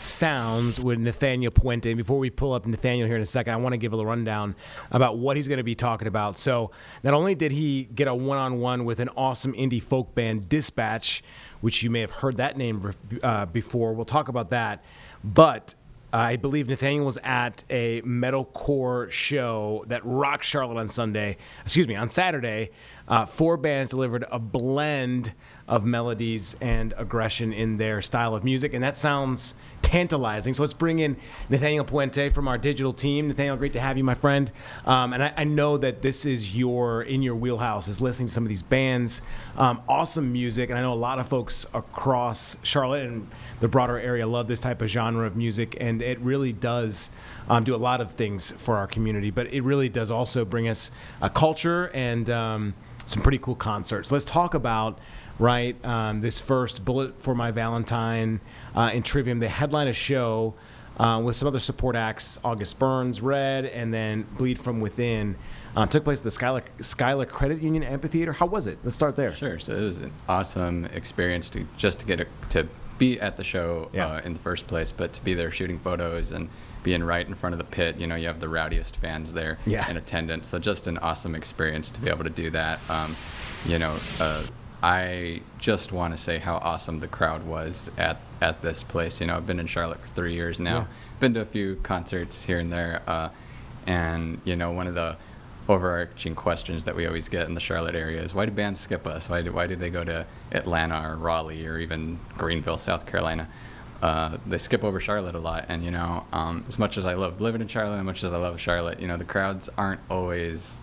sounds with Nathaniel Puente. And before we pull up Nathaniel here in a second, I want to give a little rundown about what he's going to be talking about. So not only did he get a one-on-one with an awesome indie folk band, Dispatch, which you may have heard that name before. We'll talk about that. But I believe Nathaniel was at a metalcore show that rocked Charlotte on Saturday. 4 bands delivered a blend of melodies and aggression in their style of music, and that sounds tantalizing. So let's bring in Nathaniel Puente from our digital team. Nathaniel, great to have you, my friend. And I know that this is in your wheelhouse, is listening to some of these bands. Awesome music, and I know a lot of folks across Charlotte and the broader area love this type of genre of music, and it really does do a lot of things for our community, but it really does also bring us a culture and some pretty cool concerts. Let's talk about this first Bullet for My Valentine and Trivium. They headline a show with some other support acts, August Burns, Red, and then Bleed From Within. Took place at the Skylar Credit Union Amphitheater. How was it? Let's start there. Sure. So it was an awesome experience to get to be at the show in the first place, but to be there shooting photos and being right in front of the pit. You have the rowdiest fans there in attendance. So just an awesome experience to be able to do that. I just want to say how awesome the crowd was at this place. I've been in Charlotte for 3 years now. Yeah. Been to a few concerts here and there. And one of the overarching questions that we always get in the Charlotte area is, why do bands skip us? Why do they go to Atlanta or Raleigh or even Greenville, South Carolina? They skip over Charlotte a lot. And, as much as I love living in Charlotte, as much as I love Charlotte, the crowds aren't always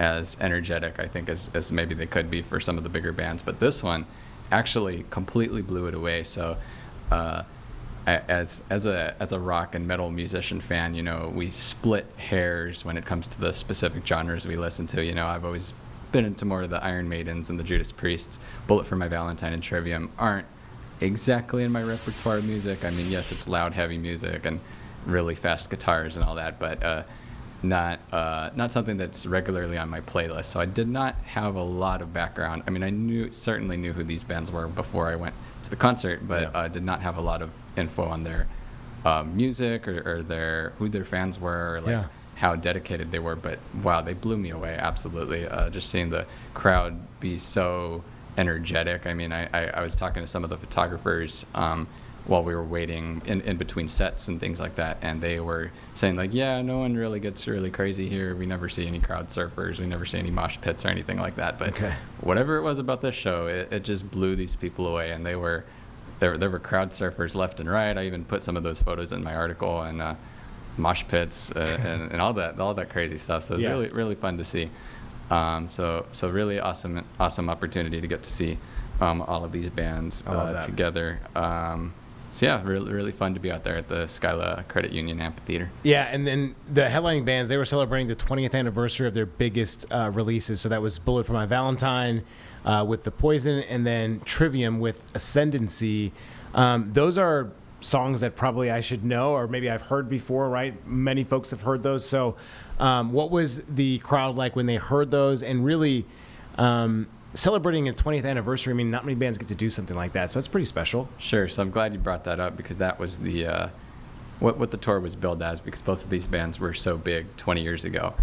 as energetic, I think, as maybe they could be for some of the bigger bands. But this one actually completely blew it away. So as a rock and metal musician fan, we split hairs when it comes to the specific genres we listen to. I've always been into more of the Iron Maidens and the Judas Priests. Bullet for My Valentine and Trivium aren't exactly in my repertoire of music. I mean, yes, it's loud, heavy music and really fast guitars and all that, but not something that's regularly on my playlist. So I did not have a lot of background. I mean, I certainly knew who these bands were before I went to the concert, but I did not have a lot of info on their music or who their fans were, or how dedicated they were. But wow, they blew me away, absolutely. Just seeing the crowd be so energetic. I mean, I was talking to some of the photographers while we were waiting in between sets and things like that, and they were saying no one really gets really crazy here. We never see any crowd surfers. We never see any mosh pits or anything like that. But whatever it was about this show, it just blew these people away, and there were crowd surfers left and right. I even put some of those photos in my article, and mosh pits and all that crazy stuff. So it was really, really fun to see. So really awesome opportunity to get to see all of these bands together. So yeah, really, really fun to be out there at the Skylar Credit Union Amphitheater. Yeah, and then the headlining bands, they were celebrating the 20th anniversary of their biggest releases. So that was Bullet for My Valentine with The Poison, and then Trivium with Ascendancy. Those are songs that probably I should know, or maybe I've heard before, right? Many folks have heard those. So what was the crowd like when they heard those? And really celebrating a 20th anniversary, I mean, not many bands get to do something like that, so that's pretty special. Sure. So I'm glad you brought that up, because that was the what the tour was billed as, because both of these bands were so big 20 years ago.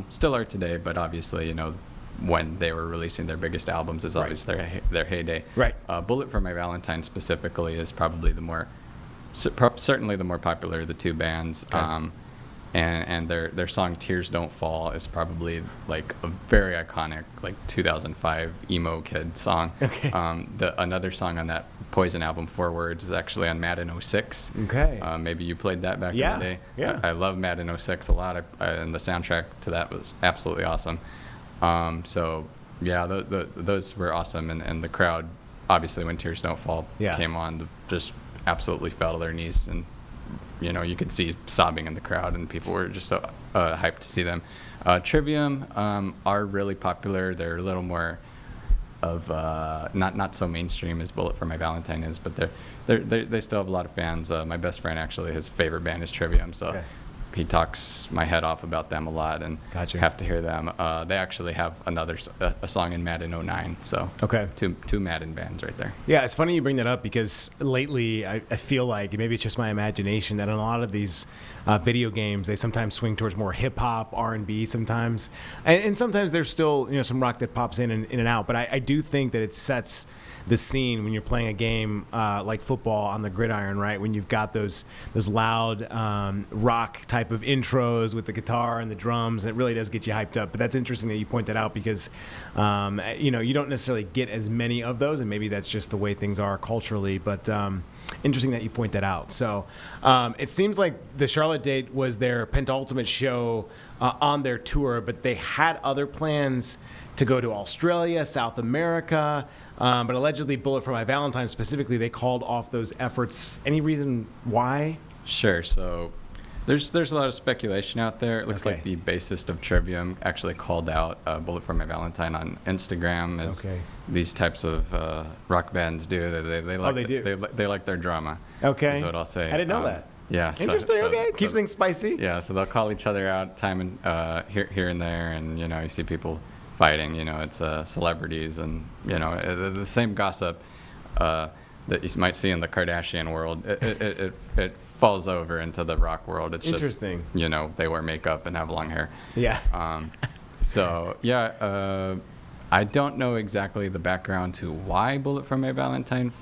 Still are today, but obviously, when they were releasing their biggest albums is always their heyday. Right. Bullet for My Valentine specifically is probably certainly the more popular of the two bands. Okay. And their song Tears Don't Fall is probably like a very iconic 2005 emo kid song. Okay. Another song on that Poison album, Four Words, is actually on Mad in 06. Okay. Maybe you played that back in the day. Yeah. I love Mad in 06 a lot, and the soundtrack to that was absolutely awesome. So yeah, those were awesome, and the crowd, obviously when Tears Don't Fall came on, just absolutely fell to their knees, and you could see sobbing in the crowd, and people were just so hyped to see them. Trivium are really popular. They're a little more of not so mainstream as Bullet for My Valentine is, but they still have a lot of fans. My best friend, actually, his favorite band is Trivium, so he talks my head off about them a lot, and Gotcha. have to hear them. They actually have a song in Madden '09, so Okay. two Madden bands right there. Yeah, it's funny you bring that up because lately I feel like, maybe it's just my imagination, that in a lot of these video games, they sometimes swing towards more hip hop, R&B sometimes. And sometimes there's still, some rock that pops in and out. But I do think that it sets the scene when you're playing a game like football on the gridiron, right? When you've got those loud rock type of intros with the guitar and the drums, it really does get you hyped up. But that's interesting that you point that out because, you don't necessarily get as many of those, and maybe that's just the way things are culturally. But interesting that you point that out. So it seems like the Charlotte date was their penultimate show on their tour, but they had other plans to go to Australia, South America, but allegedly Bullet for My Valentine specifically, they called off those efforts. Any reason why? Sure. So there's a lot of speculation out there. It looks like the bassist of Trivium actually called out Bullet for My Valentine on Instagram, as these types of rock bands do. They like, they do. They like their drama. Okay. Is what I'll say. I didn't know that. Yeah. Interesting. Okay. Keeps things spicy. Yeah. So they'll call each other out time and here and there, and you see people fighting. It's celebrities, and the same gossip that you might see in the Kardashian world. It falls over into the rock world. It's interesting. Just, they wear makeup and have long hair. Yeah. I don't know exactly the background to why Bullet for My Valentine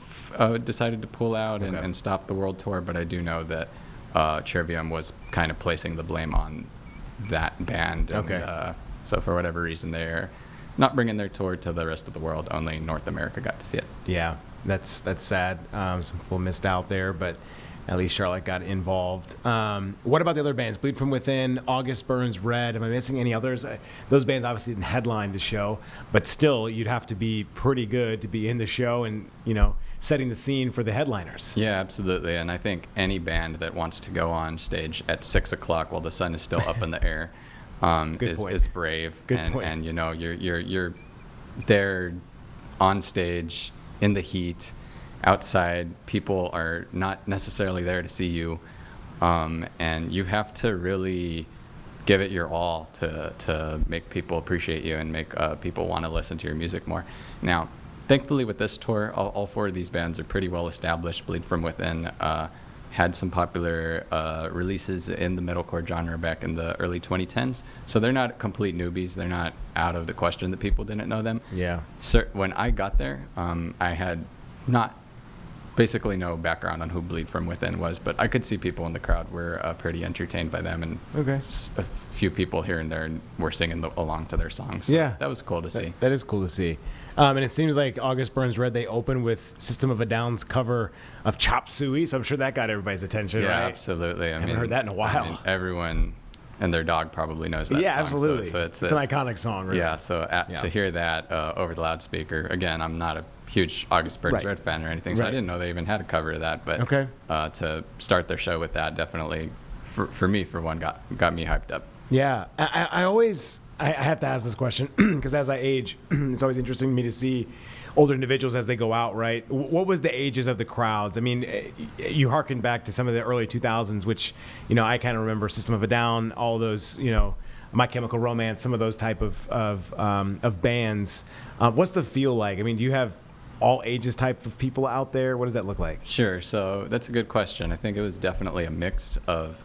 decided to pull out and stop the world tour, but I do know that Trivium was kind of placing the blame on that band. And, so for whatever reason, they're not bringing their tour to the rest of the world. Only North America got to see it. Yeah, that's sad. Some people missed out there, but at least Charlotte got involved. What about the other bands? Bleed From Within, August Burns Red. Am I missing any others? Those bands obviously didn't headline the show, but still, you'd have to be pretty good to be in the show and, setting the scene for the headliners. Yeah, absolutely. And I think any band that wants to go on stage at 6 o'clock while the sun is still up in the air is brave. Good point. And you're there on stage in the heat. Outside, people are not necessarily there to see you, and you have to really give it your all to make people appreciate you and make people want to listen to your music more. Now, thankfully with this tour, all four of these bands are pretty well established. Bleed From Within had some popular releases in the metalcore genre back in the early 2010s, so they're not complete newbies. They're not out of the question that people didn't know them. Yeah. So when I got there, I had basically no background on who Bleed From Within was, but I could see people in the crowd were pretty entertained by them, and a few people here and there were singing along to their songs. So yeah, that was cool to see. That is cool to see. And it seems like August Burns Red, they opened with System of a Down's cover of Chop Suey, so I'm sure that got everybody's attention, yeah, right? Absolutely. I haven't heard that in a while. Everyone and their dog probably knows that song. Yeah, absolutely. So it's an iconic song, right? Yeah, so to hear that over the loudspeaker, again, I'm not a huge August Burns Red fan or anything, so I didn't know they even had a cover of that. But to start their show with that definitely, for me, for one, got me hyped up. Yeah, I have to ask this question because as I age, it's always interesting to me to see older individuals as they go out, right? What was the ages of the crowds? I mean, you harken back to some of the early 2000s, which, I kind of remember System of a Down, all those, My Chemical Romance, some of those type of bands. What's the feel like? I mean, do you have all ages type of people out there? What does that look like? Sure. So that's a good question. I think it was definitely a mix of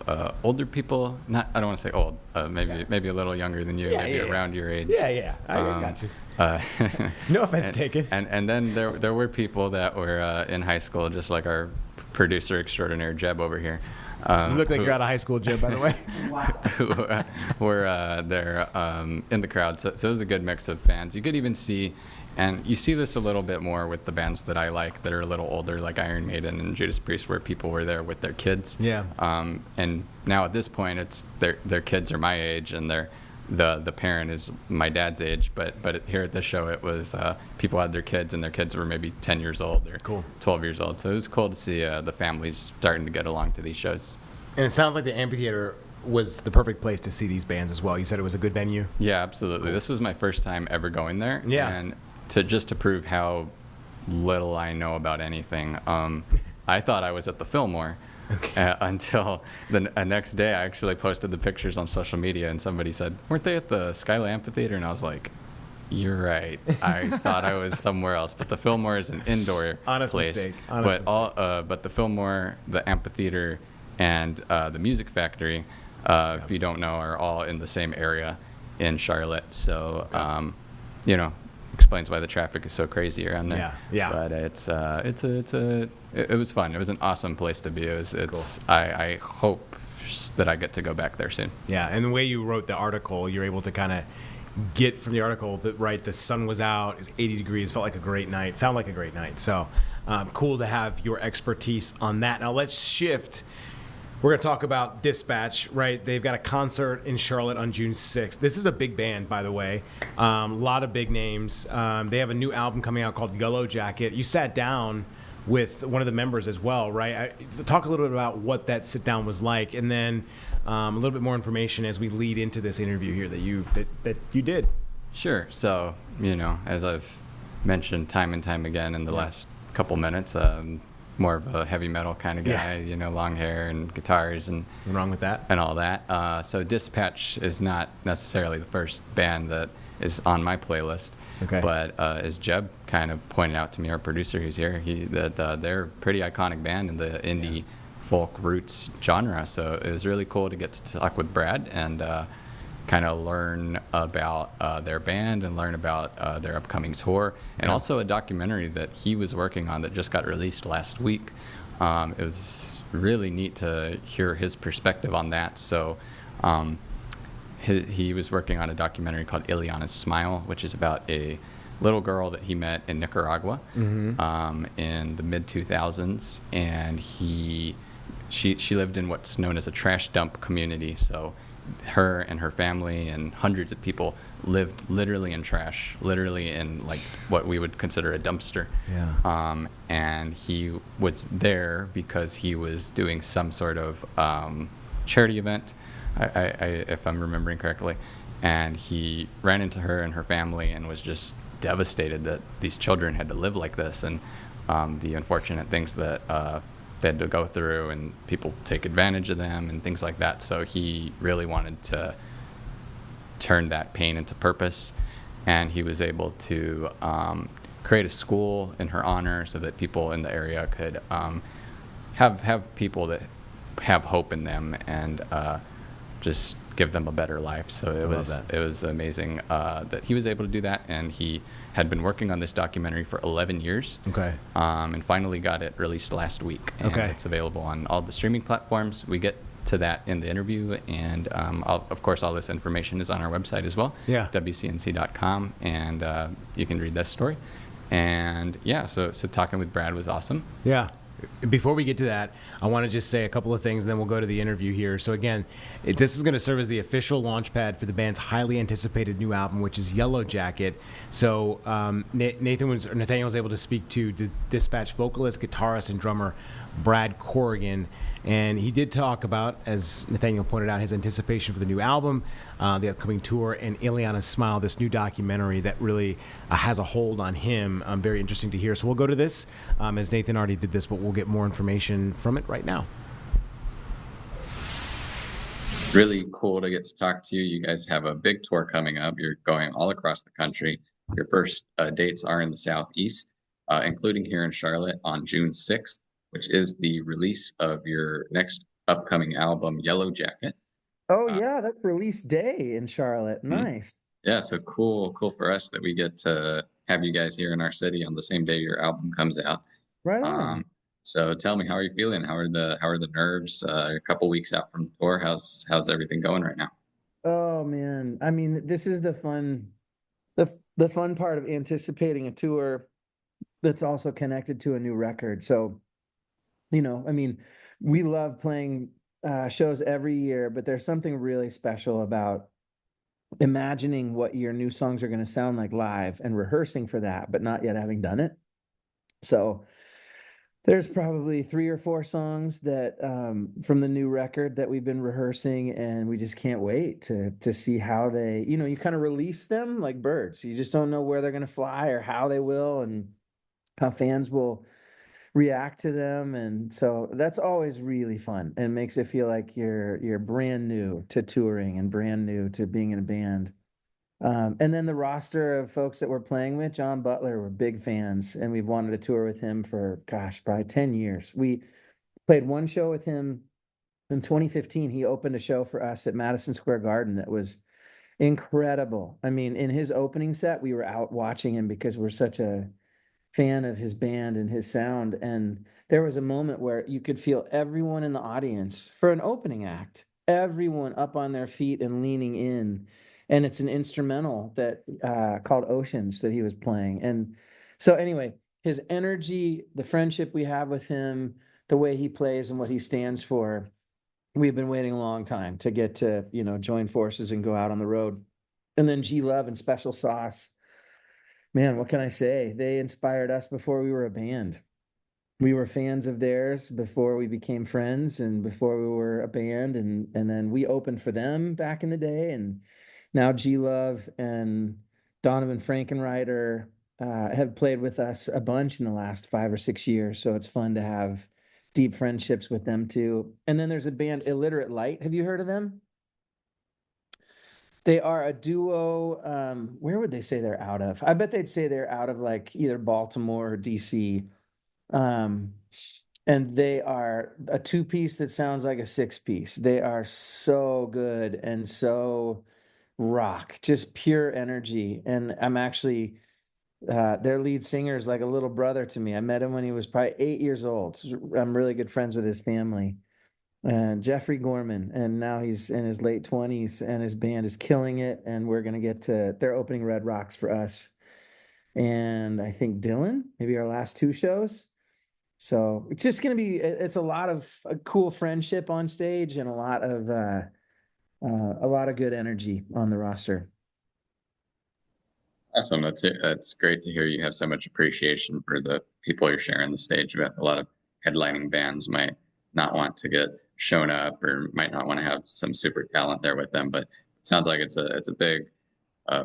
older people. I don't want to say old. Maybe a little younger than you. Maybe around your age. Yeah. I got you. No offense taken. And then there were people that were in high school, just like our producer extraordinaire Jeb over here. You look like you're out of high school, Jeb, by the way. Who were there in the crowd. So it was a good mix of fans. You could even see. And you see this a little bit more with the bands that I like that are a little older, like Iron Maiden and Judas Priest, where people were there with their kids. Yeah. And now at this point, it's their kids are my age, and the parent is my dad's age. But here at this show, it was people had their kids, and their kids were maybe 10 years old or 12 years old. So it was cool to see the families starting to get along to these shows. And it sounds like the amphitheater was the perfect place to see these bands as well. You said it was a good venue? Yeah, absolutely. Cool. This was my first time ever going there. Yeah. And to prove how little I know about anything, I thought I was at the Fillmore, Okay. until the next day. I actually posted the pictures on social media, and somebody said, "Weren't they at the Skyline Amphitheater?" And I was like, "You're right. I thought I was somewhere else." But the Fillmore is an indoor Honest place. mistake. Honest mistake. But the Fillmore, the amphitheater, and the Music Factory, if you don't know, are all in the same area in Charlotte. So, explains why the traffic is so crazy around there. Yeah. But it was fun. It was an awesome place to be. I hope that I get to go back there soon. Yeah, and the way you wrote the article, you're able to kind of get from the article that, right, the sun was out, it was 80 degrees, felt like a great night, sounded like a great night. So cool to have your expertise on that. Now let's shift. We're going to talk about Dispatch, right? They've got a concert in Charlotte on June 6th. This is a big band, by the way. A lot of big names. They have a new album coming out called Yellow Jacket. You sat down with one of the members as well, right? Talk a little bit about what that sit down was like, and then a little bit more information as we lead into this interview here that you did. Sure. So, as I've mentioned time and time again in the last couple minutes, more of a heavy metal kind of guy, long hair and guitars and Nothing wrong with that. and all that. So Dispatch is not necessarily the first band that is on my playlist. Okay. But as Jeb kind of pointed out to me, our producer who's here, they're a pretty iconic band in the indie folk roots genre. So it was really cool to get to talk with Brad and kind of learn about their band and learn about their upcoming tour, and also a documentary that he was working on that just got released last week. It was really neat to hear his perspective on that. So he was working on a documentary called Ileana's Smile, which is about a little girl that he met in Nicaragua in the mid 2000s, and she lived in what's known as a trash dump community. So her and her family and hundreds of people lived literally in trash, literally in like what we would consider a dumpster. Yeah. And he was there because he was doing some sort of charity event, if I'm remembering correctly. And he ran into her and her family and was just devastated that these children had to live like this, and the unfortunate things that they had to go through, and people take advantage of them and things like that. So he really wanted to turn that pain into purpose, and he was able to create a school in her honor so that people in the area could have people that have hope in them and just give them a better life. So it was amazing that he was able to do that, and he had been working on this documentary for 11 years. Okay. And finally got it released last week. And it's available on all the streaming platforms. We get to that in the interview, and of course all this information is on our website as well. Yeah. WCNC.com, and you can read this story. And so talking with Brad was awesome. Yeah. Before we get to that, I want to just say a couple of things, and then we'll go to the interview here. So again, this is going to serve as the official launch pad for the band's highly anticipated new album, which is Yellow Jacket. So Nathaniel was able to speak to the Dispatch vocalist, guitarist, and drummer Brad Corrigan, and he did talk about, as Nathaniel pointed out, his anticipation for the new album, the upcoming tour, and Ileana's Smile, this new documentary that really has a hold on him. Very interesting to hear. So we'll go to this, as Nathan already did this, but we'll get more information from it right now. Really cool to get to talk to you. You guys have a big tour coming up. You're going all across the country. Your first dates are in the Southeast, including here in Charlotte on June 6th, which is the release of your next upcoming album, Yellow Jacket. Oh yeah, that's release day in Charlotte. Nice. Yeah, so cool for us that we get to have you guys here in our city on the same day your album comes out. Right on. So tell me, how are you feeling? How are the nerves? A couple weeks out from the tour, how's everything going right now? Oh man, I mean, this is the fun part of anticipating a tour that's also connected to a new record. So, I mean, we love playing shows every year, but there's something really special about imagining what your new songs are going to sound like live and rehearsing for that, but not yet having done it. So there's probably 3 or 4 songs that from the new record that we've been rehearsing, and we just can't wait to see how they, you kind of release them like birds. You just don't know where they're going to fly or how they will, and how fans will react to them. And so that's always really fun and makes it feel like you're brand new to touring and brand new to being in a band. And then the roster of folks that we're playing with, John Butler, we're big fans, and we've wanted to tour with him for, gosh, probably 10 years. We played one show with him in 2015. He opened a show for us at Madison Square Garden that was incredible. I mean, in his opening set, we were out watching him because we're such a fan of his band and his sound. And there was a moment where you could feel everyone in the audience for an opening act, everyone up on their feet and leaning in. And it's an instrumental that called Oceans that he was playing. And so anyway, his energy, the friendship we have with him, the way he plays and what he stands for, we've been waiting a long time to get to, join forces and go out on the road. And then G Love and Special Sauce, man, what can I say? They inspired us before we were a band. We were fans of theirs before we became friends and before we were a band. And then we opened for them back in the day. And now G Love and Donovan Frankenreiter have played with us a bunch in the last 5 or 6 years. So it's fun to have deep friendships with them too. And then there's a band, Illiterate Light. Have you heard of them? They are a duo. Where would they say they're out of? I bet they'd say they're out of like either Baltimore or DC. Um, and they are a two-piece that sounds like a six-piece. They are so good and so rock, just pure energy. And I'm actually their lead singer is like a little brother to me. I met him when he was probably 8 years old. I'm really good friends with his family. And Jeffrey Gorman, and now he's in his late 20s, and his band is killing it. And we're gonna get to they're opening Red Rocks for us, and I think Dylan, maybe our last two shows. So it's just gonna be it's a lot of a cool friendship on stage and a lot of good energy on the roster. Awesome. That's great to hear you have so much appreciation for the people you're sharing the stage with. A lot of headlining bands might not want to get shown up or might not want to have some super talent there with them, but it sounds like it's a big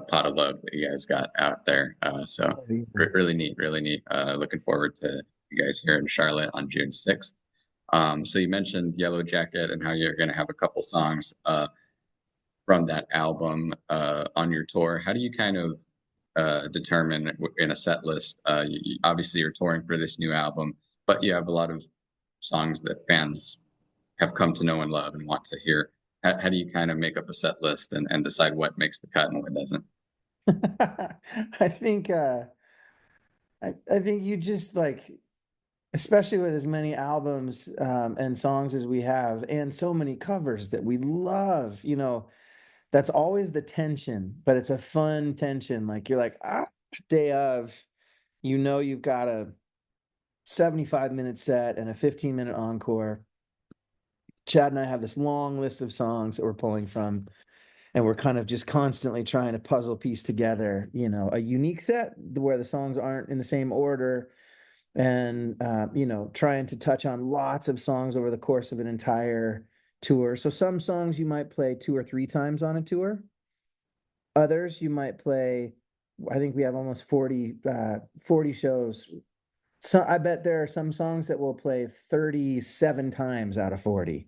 pot of love that you guys got out there. So really neat, really neat. Looking forward to you guys here in Charlotte on June 6th. So you mentioned Yellow Jacket and how you're going to have a couple songs from that album on your tour. How do you kind of determine in a set list? Obviously, you're touring for this new album, but you have a lot of songs that fans have come to know and love and want to hear. How do you kind of make up a set list and decide what makes the cut and what doesn't? I think I think you just like, especially with as many albums and songs as we have, and so many covers that we love, that's always the tension, but it's a fun tension. Like you're like, day of, you've got a 75-minute set and a 15-minute encore. Chad and I have this long list of songs that we're pulling from, and we're kind of just constantly trying to puzzle piece together, a unique set where the songs aren't in the same order, and trying to touch on lots of songs over the course of an entire tour. So some songs you might play 2 or 3 times on a tour. Others you might play, I think we have almost 40 shows. So I bet there are some songs that we'll play 37 times out of 40,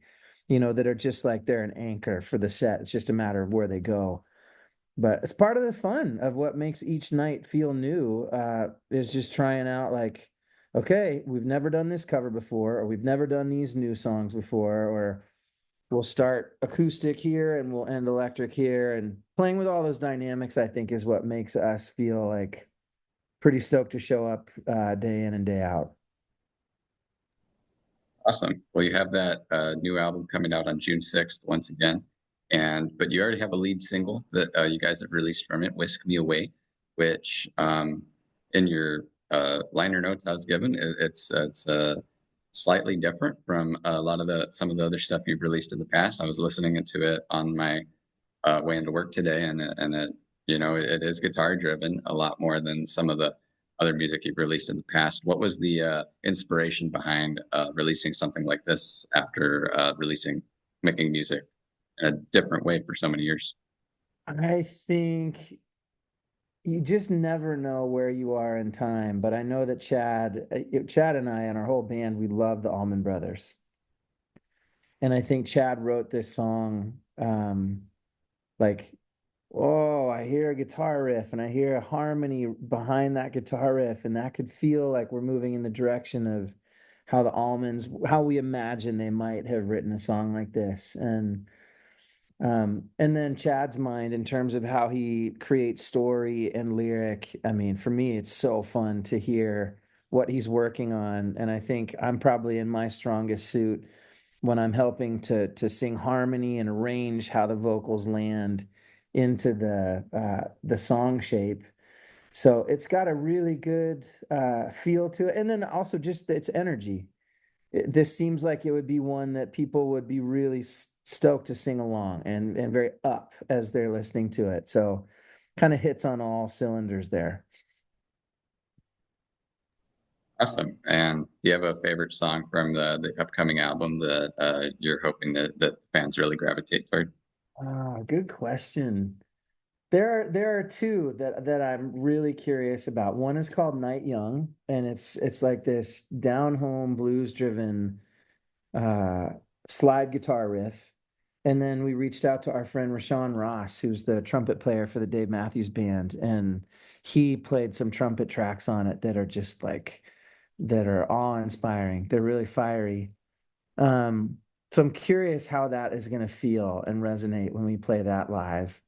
that are just like they're an anchor for the set. It's just a matter of where they go. But it's part of the fun of what makes each night feel new, is just trying out like, okay, we've never done this cover before, or we've never done these new songs before, or we'll start acoustic here and we'll end electric here. And playing with all those dynamics, I think, is what makes us feel like pretty stoked to show up day in and day out. Awesome. Well, you have that new album coming out on June 6th once again. But you already have a lead single that you guys have released from it, Whisk Me Away, which in your liner notes I was given, it's slightly different from a lot of some of the other stuff you've released in the past. I was listening to it on my way into work today, and it is guitar driven a lot more than some of the other music you've released in the past. What was the inspiration behind releasing something like this after making music in a different way for so many years? I think you just never know where you are in time. But I know that Chad and I and our whole band, we love the Allman Brothers. And I think Chad wrote this song, like, oh, I hear a guitar riff and I hear a harmony behind that guitar riff, and that could feel like we're moving in the direction of how the Almonds, how we imagine they might have written a song like this. And then Chad's mind in terms of how he creates story and lyric. I mean, for me, it's so fun to hear what he's working on. And I think I'm probably in my strongest suit when I'm helping to sing harmony and arrange how the vocals land into the song shape. So it's got a really good feel to it, and then also just its energy. This seems like it would be one that people would be really stoked to sing along and very up as they're listening to it. So kind of hits on all cylinders there. Awesome. And do you have a favorite song from the upcoming album that you're hoping that fans really gravitate toward? Good question. There are two that I'm really curious about. One is called Night Young, and it's like this down home blues driven uh slide guitar riff. And then we reached out to our friend Rashawn Ross, who's the trumpet player for the Dave Matthews Band, and he played some trumpet tracks on it that are just like that are awe-inspiring. They're really fiery. So I'm curious how that is going to feel and resonate when we play that live.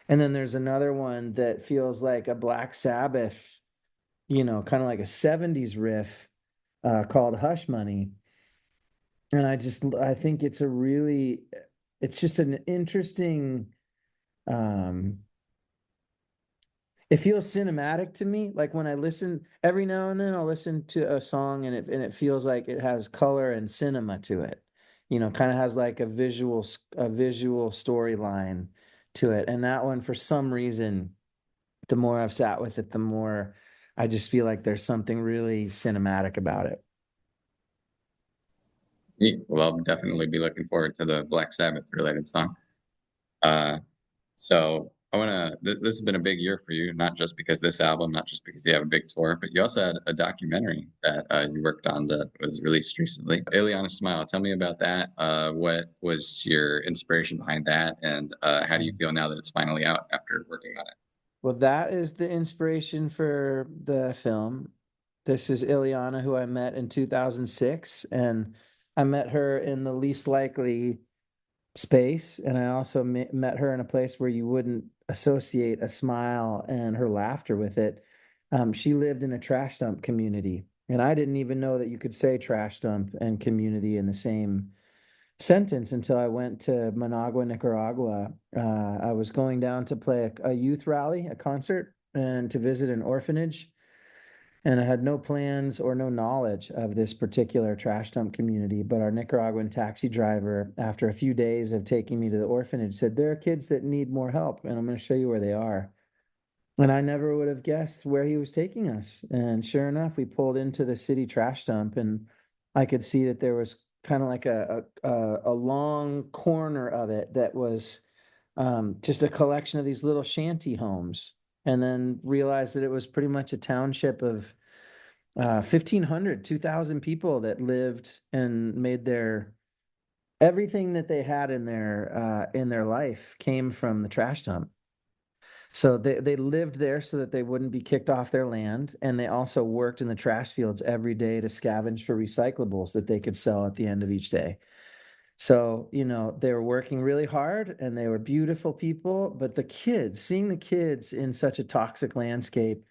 And then there's another one that feels like a Black Sabbath, kind of like a 70s riff called Hush Money. And I think it's just an interesting, um, it feels cinematic to me. Like when I listen, every now and then I'll listen to a song and it feels like it has color and cinema to it. Kind of has like a visual storyline to it. And that one, for some reason, the more I've sat with it, the more I just feel like there's something really cinematic about it. Yeah, well, I'll definitely be looking forward to the Black Sabbath related song. Uh, so I want to. This has been a big year for you, not just because this album, not just because you have a big tour, but you also had a documentary that you worked on that was released recently. Ileana Smile, tell me about that. What was your inspiration behind that, and how do you feel now that it's finally out after working on it? Well, that is the inspiration for the film. This is Ileana, who I met in 2006, and I met her in the least likely space. And I also met her in a place where you wouldn't associate a smile and her laughter with it. She lived in a trash dump community, and I didn't even know that you could say trash dump and community in the same sentence until I went to Managua, Nicaragua. I was going down to play a youth rally, a concert, and to visit an orphanage. And I had no plans or no knowledge of this particular trash dump community. But our Nicaraguan taxi driver, after a few days of taking me to the orphanage, said, "There are kids that need more help, and I'm going to show you where they are." And I never would have guessed where he was taking us. And sure enough, we pulled into the city trash dump, and I could see that there was kind of like a long corner of it that was just a collection of these little shanty homes. And then realized that it was pretty much a township of 1,500, 2,000 people that lived and made their everything that they had in their life came from the trash dump. So they lived there so that they wouldn't be kicked off their land, and they also worked in the trash fields every day to scavenge for recyclables that they could sell at the end of each day. So, they were working really hard and they were beautiful people, but seeing the kids in such a toxic landscape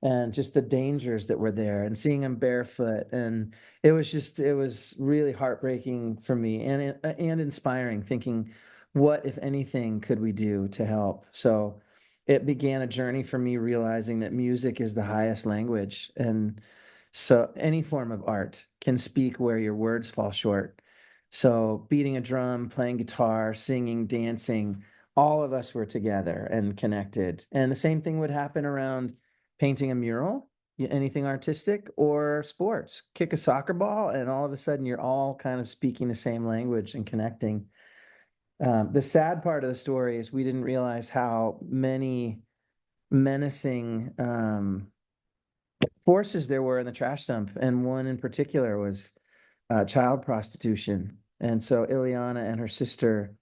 and just the dangers that were there and seeing him barefoot, and it was really heartbreaking for me and inspiring, thinking what if anything could we do to help. So it began a journey for me realizing that music is the highest language, and so any form of art can speak where your words fall short. So beating a drum, playing guitar, singing, dancing, all of us were together and connected, and the same thing would happen around painting a mural, anything artistic, or sports. Kick a soccer ball, and all of a sudden you're all kind of speaking the same language and connecting. The sad part of the story is we didn't realize how menacing forces there were in the trash dump, and one in particular was child prostitution. And so Ileana and her sister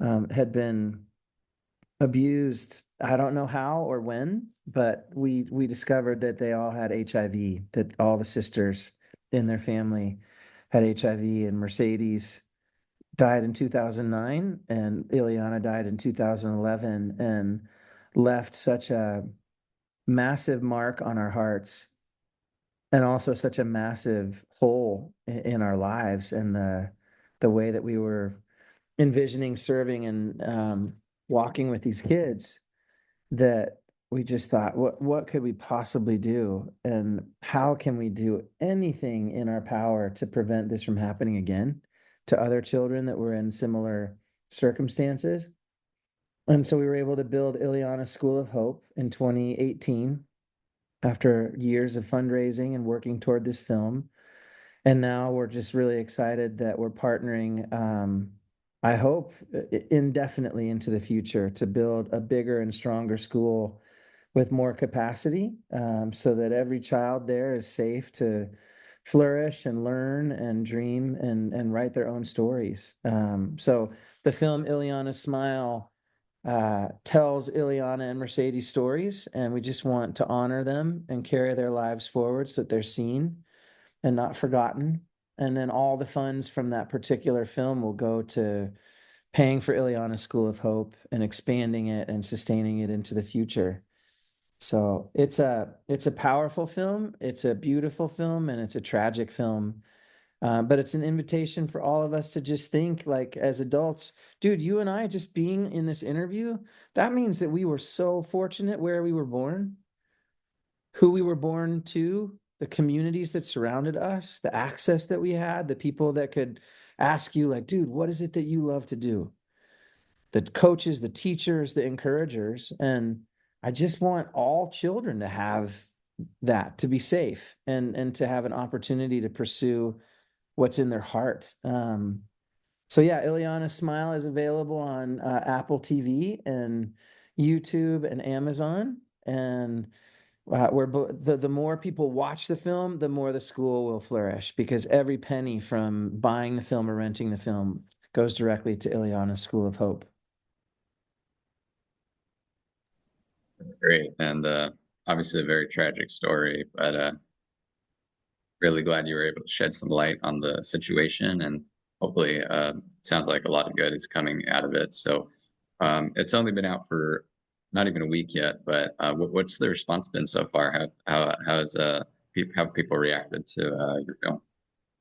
had been abused. I don't know how or when, but we discovered that they all had HIV, that all the sisters in their family had HIV, and Mercedes died in 2009 and Ileana died in 2011, and left such a massive mark on our hearts, and also such a massive hole in our lives, and the way that we were envisioning serving and walking with these kids, that we just thought, what could we possibly do, and how can we do anything in our power to prevent this from happening again to other children that were in similar circumstances. And so we were able to build Ileana School of Hope in 2018 after years of fundraising and working toward this film. And now we're just really excited that we're partnering, I hope, indefinitely into the future to build a bigger and stronger school with more capacity, so that every child there is safe to flourish and learn and dream and write their own stories. So the film Ileana's Smile tells Ileana and Mercedes stories, and we just want to honor them and carry their lives forward so that they're seen and not forgotten. And then all the funds from that particular film will go to paying for Ileana School of Hope and expanding it and sustaining it into the future. So it's a powerful film, it's a beautiful film, and it's a tragic film. But it's an invitation for all of us to just think, like, as adults, dude, you and I just being in this interview, that means that we were so fortunate where we were born, who we were born to, the communities that surrounded us, the access that we had, the people that could ask you, like, dude, what is it that you love to do? The coaches, the teachers, the encouragers. And I just want all children to have that, to be safe and to have an opportunity to pursue what's in their heart. So yeah, Ileana Smile is available on Apple TV and YouTube and Amazon. And the more people watch the film, the more the school will flourish, because every penny from buying the film or renting the film goes directly to Ileana's School of Hope. Great. And obviously a very tragic story, but really glad you were able to shed some light on the situation, and hopefully sounds like a lot of good is coming out of it. So it's only been out for not even a week yet, but what's the response been so far? How have people reacted to your film?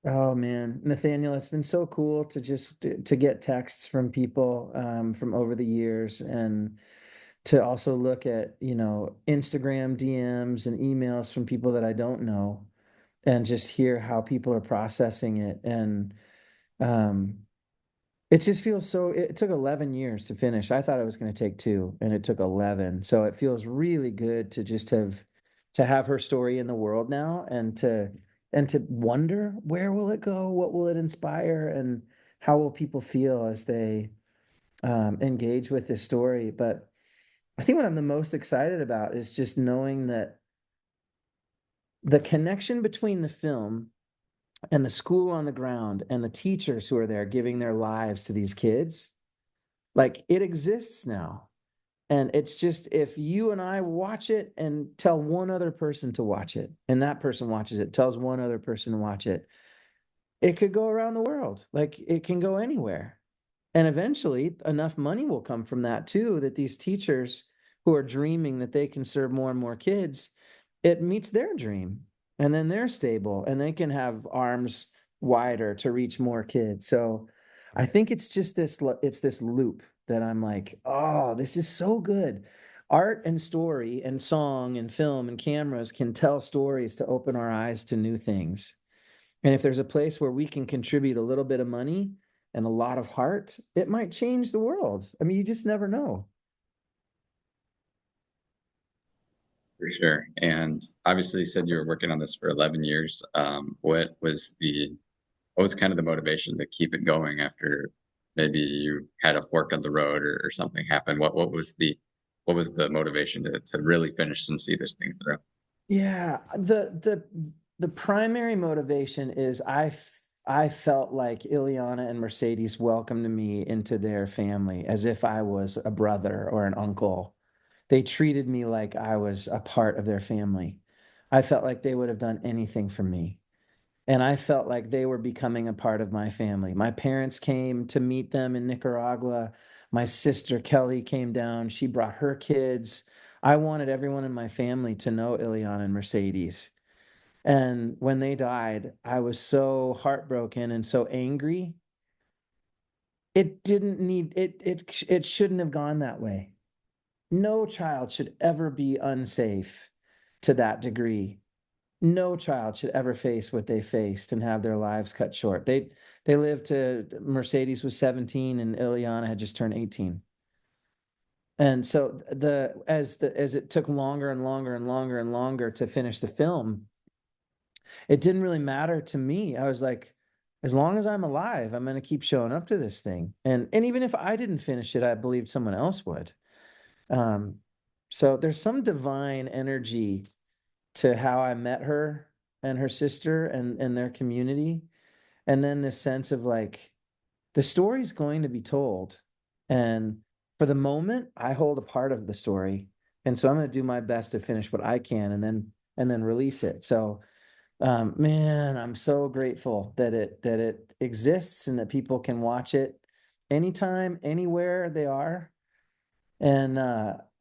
Oh man, Nathaniel, it's been so cool to just to get texts from people from over the years, and to also look at, Instagram DMs and emails from people that I don't know, and just hear how people are processing it. And um, it just feels so, it took 11 years to finish. I thought it was going to take two, and it took 11. So it feels really good to just have her story in the world now, and to wonder, where will it go? What will it inspire? And how will people feel as they engage with this story? But I think what I'm the most excited about is just knowing that the connection between the film and the school on the ground and the teachers who are there giving their lives to these kids, like, it exists now. And it's just, if you and I watch it and tell one other person to watch it, and that person watches it, tells one other person to watch it, it could go around the world. Like, it can go anywhere. And eventually, enough money will come from that too, that these teachers who are dreaming that they can serve more and more kids, it meets their dream. And then they're stable and they can have arms wider to reach more kids. So I think it's just this loop that I'm like, oh, this is so good. Art and story and song and film and cameras can tell stories to open our eyes to new things. And if there's a place where we can contribute a little bit of money and a lot of heart, it might change the world. I mean, you just never know. For sure. And obviously you said you were working on this for 11 years. What was kind of the motivation to keep it going after maybe you had a fork in the road, or something happened? What was the what was the motivation to really finish and see this thing through? Yeah, the primary motivation is I felt like Ileana and Mercedes welcomed me into their family as if I was a brother or an uncle. They treated me like I was a part of their family. I felt like they would have done anything for me. And I felt like they were becoming a part of my family. My parents came to meet them in Nicaragua. My sister Kelly came down. She brought her kids. I wanted everyone in my family to know Ileana and Mercedes. And when they died, I was so heartbroken and so angry. It didn't need it shouldn't have gone that way. No child should ever be unsafe to that degree. No child should ever face what they faced and have their lives cut short. They lived to Mercedes was 17 and Ileana had just turned 18. And so as it took longer and longer and longer and longer to finish the film, it didn't really matter to me. I was like, as long as I'm alive, I'm going to keep showing up to this thing. And even if I didn't finish it, I believed someone else would. Um, so there's some divine energy to how I met her and her sister and their community. And then this sense of like, the story's going to be told. And for the moment, I hold a part of the story. And so I'm going to do my best to finish what I can and then release it. So man, I'm so grateful that it exists and that people can watch it anytime, anywhere they are. And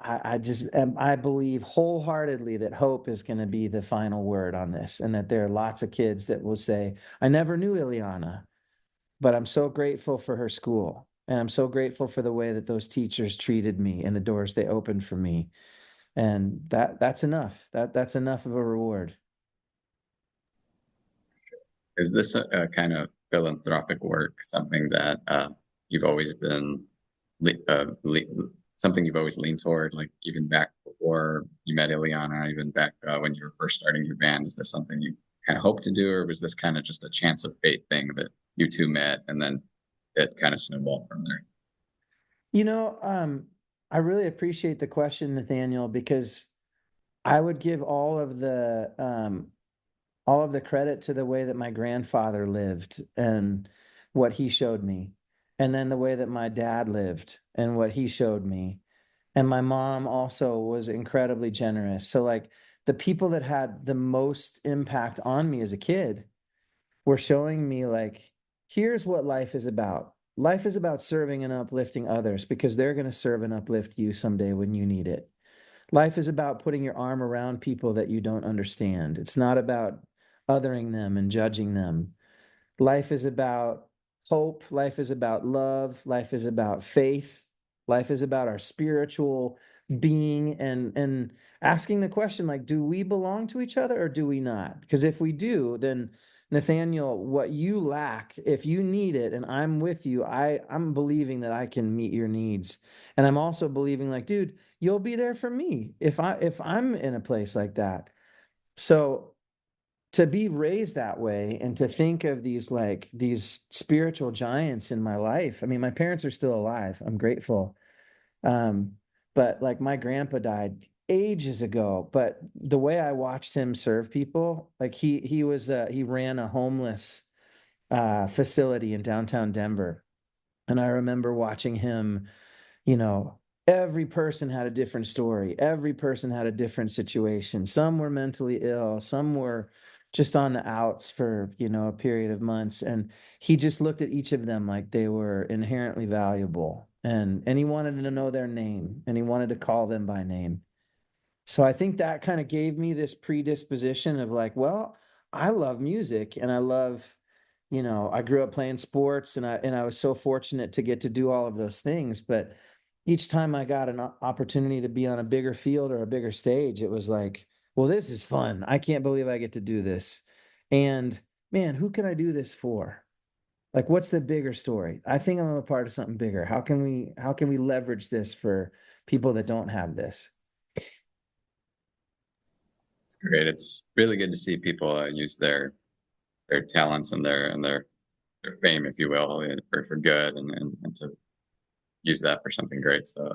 I just I believe wholeheartedly that hope is going to be the final word on this, and that there are lots of kids that will say, "I never knew Ileana, but I'm so grateful for her school, and I'm so grateful for the way that those teachers treated me and the doors they opened for me." And that's enough. That's enough of a reward. Is this a kind of philanthropic work something that you've always been something you've always leaned toward, like even back before you met Ileana, even back when you were first starting your band? Is this something you kind of hoped to do, or was this kind of just a chance of fate thing that you two met and then it kind of snowballed from there? You know, I really appreciate the question, Nathaniel, because I would give all of the credit to the way that my grandfather lived and what he showed me, and then the way that my dad lived and what he showed me. And my mom also was incredibly generous. So, like, the people that had the most impact on me as a kid were showing me, like, here's what life is about. Life is about serving and uplifting others because they're going to serve and uplift you someday when you need it. Life is about putting your arm around people that you don't understand. It's not about othering them and judging them. Life is about hope. Life is about love. Life is about faith. Life is about our spiritual being and asking the question, like, do we belong to each other or do we not? Because if we do, then Nathaniel, what you lack, if you need it and I'm with you, I'm believing that I can meet your needs. And I'm also believing like, dude, you'll be there for me if I'm in a place like that. So to be raised that way and to think of these spiritual giants in my life. I mean, my parents are still alive. I'm grateful. Um, but like my grandpa died ages ago, but the way I watched him serve people, like he ran a homeless facility in downtown Denver. And I remember watching him, you know, every person had a different story. Every person had a different situation. Some were mentally ill, some were just on the outs for, a period of months. And he just looked at each of them like they were inherently valuable. And he wanted to know their name and he wanted to call them by name. So I think that kind of gave me this predisposition of like, well, I love music and I love, I grew up playing sports and I was so fortunate to get to do all of those things. But each time I got an opportunity to be on a bigger field or a bigger stage, it was like, well, this is fun. I can't believe I get to do this. And man, who can I do this for? Like, what's the bigger story? I think I'm a part of something bigger. How can we leverage this for people that don't have this? It's great. It's really good to see people use their talents and their fame, if you will, for good and to use that for something great. So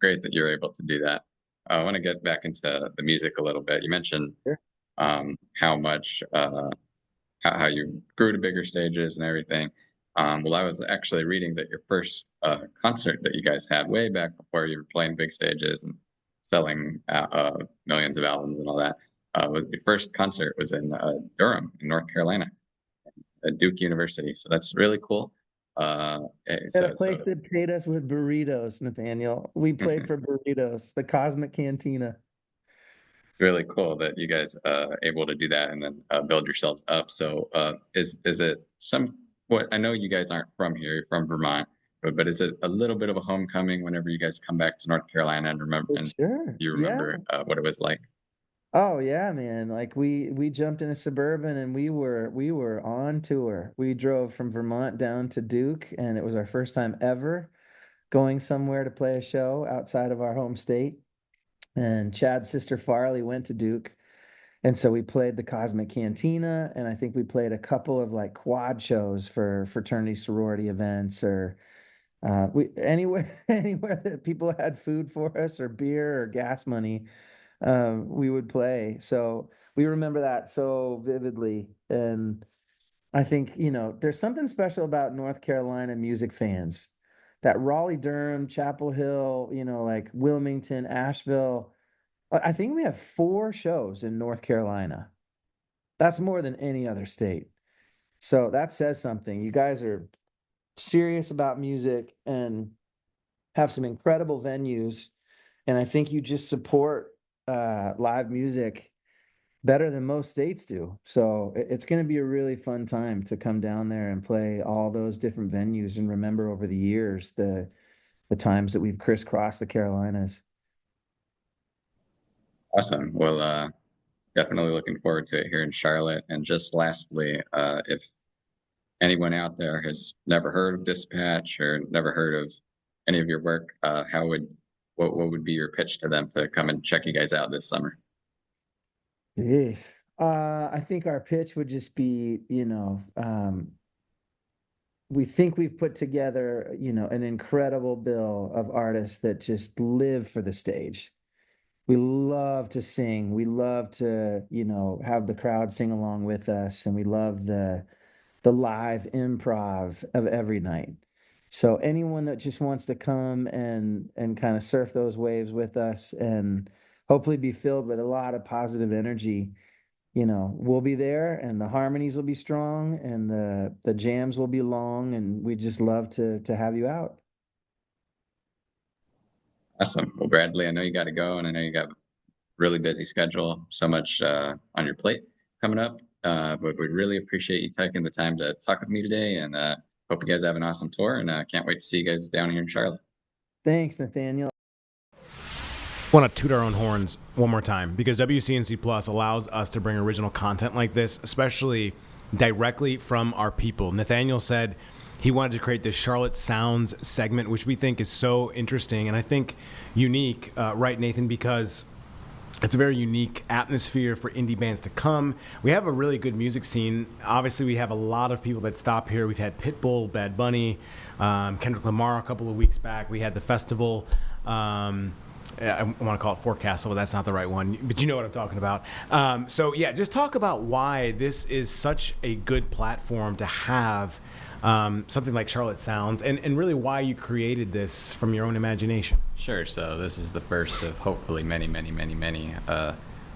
great that you're able to do that. I want to get back into the music a little bit. You mentioned Sure. how much how you grew to bigger stages and everything. Well, I was actually reading that your first concert that you guys had way back before you were playing big stages and selling millions of albums and all that. Your first concert was in Durham, in North Carolina, at Duke University. So that's really cool. At a So place that paid us with burritos, Nathaniel. We played for burritos, the Cosmic Cantina. it's really cool that you guys able to do that and then build yourselves up. So is it some what I know you guys aren't from here, you're from Vermont, but is it a little bit of a homecoming whenever you guys come back to North Carolina and remember and Sure. you Yeah. remember what it was like? Oh yeah, man. Like we jumped in a Suburban and we were on tour. We drove from Vermont down to Duke and it was our first time ever going somewhere to play a show outside of our home state. And Chad's sister Farley went to Duke. And so we played the Cosmic Cantina and I think we played a couple of like quad shows for fraternity sorority events or we anywhere anywhere that people had food for us or beer or gas money, we would play. So we remember that so vividly. And I think, there's something special about North Carolina music fans. That Raleigh, Durham, Chapel Hill, like Wilmington, Asheville. I think we have 4 shows in North Carolina. That's more than any other state. So that says something. You guys are serious about music and have some incredible venues. And I think you just support live music better than most states do. So it's going to be a really fun time to come down there and play all those different venues and remember over the years the times that we've crisscrossed the Carolinas. Awesome. Well, definitely looking forward to it here in Charlotte. And just lastly, if anyone out there has never heard of Dispatch or never heard of any of your work, what would be your pitch to them to come and check you guys out this summer? Yes. I think our pitch would just be, we think we've put together, an incredible bill of artists that just live for the stage. We love to sing. We love to, have the crowd sing along with us, and we love the live improv of every night. So anyone that just wants to come and kind of surf those waves with us and hopefully be filled with a lot of positive energy, we'll be there and the harmonies will be strong and the jams will be long and we just love to have you out. Awesome. Well, Bradley, I know you got to go, and I know you got a really busy schedule, so much on your plate coming up. But we really appreciate you taking the time to talk with me today, and hope you guys have an awesome tour. And can't wait to see you guys down here in Charlotte. Thanks, Nathaniel. Want to toot our own horns one more time because WCNC Plus allows us to bring original content like this, especially directly from our people. Nathaniel said he wanted to create this Charlotte Sounds segment, which we think is so interesting and I think unique, right, Nathan? Because it's a very unique atmosphere for indie bands to come. We have a really good music scene. Obviously, we have a lot of people that stop here. We've had Pitbull, Bad Bunny, Kendrick Lamar a couple of weeks back. We had the festival. I want to call it Forecastle, but that's not the right one. But you know what I'm talking about. So, yeah, just talk about why this is such a good platform to have something like Charlotte Sounds and really why you created this from your own imagination. Sure. So this is the first of hopefully many, many, many, many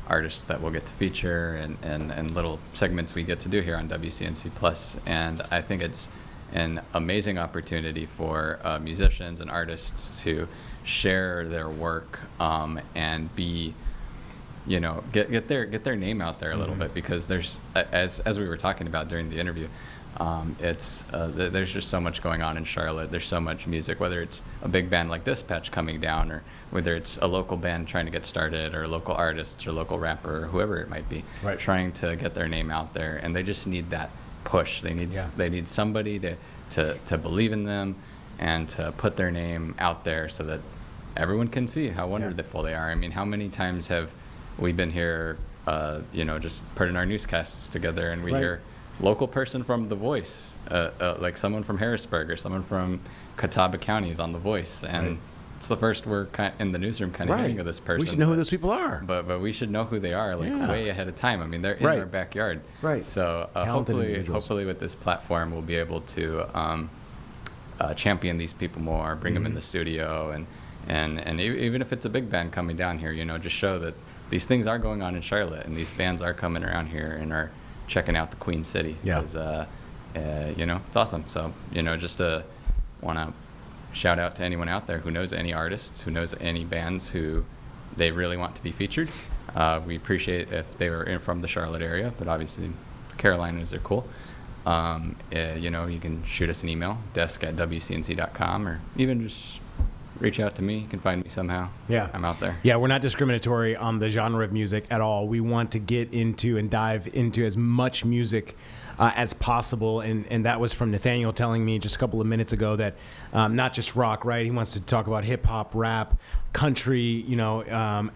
artists that we'll get to feature and little segments we get to do here on WCNC Plus. And I think it's an amazing opportunity for musicians and artists to share their work and be, get their name out there a little bit, because there's, as we were talking about during the interview, there's just so much going on in Charlotte. There's so much music, whether it's a big band like Dispatch coming down, or whether it's a local band trying to get started, or local artists or local rapper, or whoever it might be, right, trying to get their name out there, and they just need that push. They need somebody to believe in them and to put their name out there so that everyone can see how wonderful they are. I mean, how many times have we been here, just putting our newscasts together, and we hear local person from The Voice, like someone from Harrisburg or someone from Catawba County is on The Voice, and Right. it's the first we're in the newsroom kind of hearing of this person. We should know who but- those people are. But we should know who they are like Yeah. way ahead of time. I mean, they're in Right. our backyard. Right. So Talented individuals. hopefully with this platform, we'll be able to champion these people more, bring them in Mm-hmm. the studio, and even if it's a big band coming down here, just show that these things are going on in Charlotte, and these bands are coming around here and are checking out the Queen City. Yeah. 'Cause, it's awesome. So, just want to shout out to anyone out there who knows any artists, who knows any bands who they really want to be featured. We appreciate if they were in from the Charlotte area, but obviously Carolinas are cool. You can shoot us an email, desk@wcnc.com, or even just reach out to me. You can find me somehow. Yeah. I'm out there. Yeah, we're not discriminatory on the genre of music at all. We want to get into and dive into as much music as possible. And that was from Nathaniel telling me just a couple of minutes ago that not just rock, right? He wants to talk about hip hop, rap, country,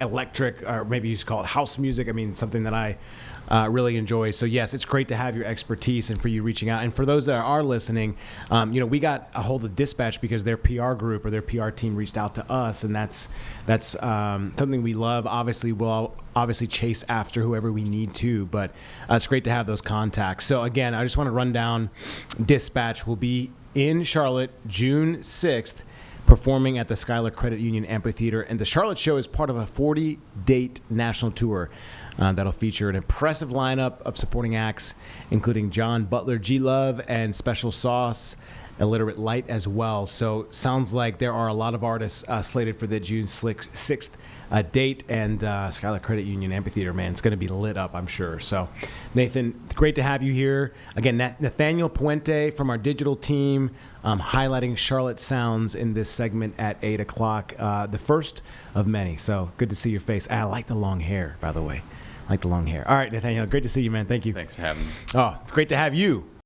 electric, or maybe you should call it house music. I mean, something that I really enjoy. So yes, it's great to have your expertise and for you reaching out. And for those that are listening, we got a hold of Dispatch because their PR group or their PR team reached out to us, and that's something we love. Obviously, we'll chase after whoever we need to, but it's great to have those contacts. So again, I just want to run down Dispatch. Will be in Charlotte June 6th, performing at the Schuyler Credit Union Amphitheater. And the Charlotte show is part of a 40-date national tour that'll feature an impressive lineup of supporting acts, including John Butler, G Love, and Special Sauce, Illiterate Light as well. So sounds like there are a lot of artists slated for the June 6th date, and Schuyler Credit Union Amphitheater, man, it's going to be lit up, I'm sure. So, Nathan, it's great to have you here. Again, Nathaniel Puente from our digital team, highlighting Charlotte sounds in this segment at 8 o'clock, the first of many. So good to see your face. And I like the long hair, by the way. I like the long hair. All right, Nathaniel, great to see you, man. Thank you. Thanks for having me. Oh, great to have you.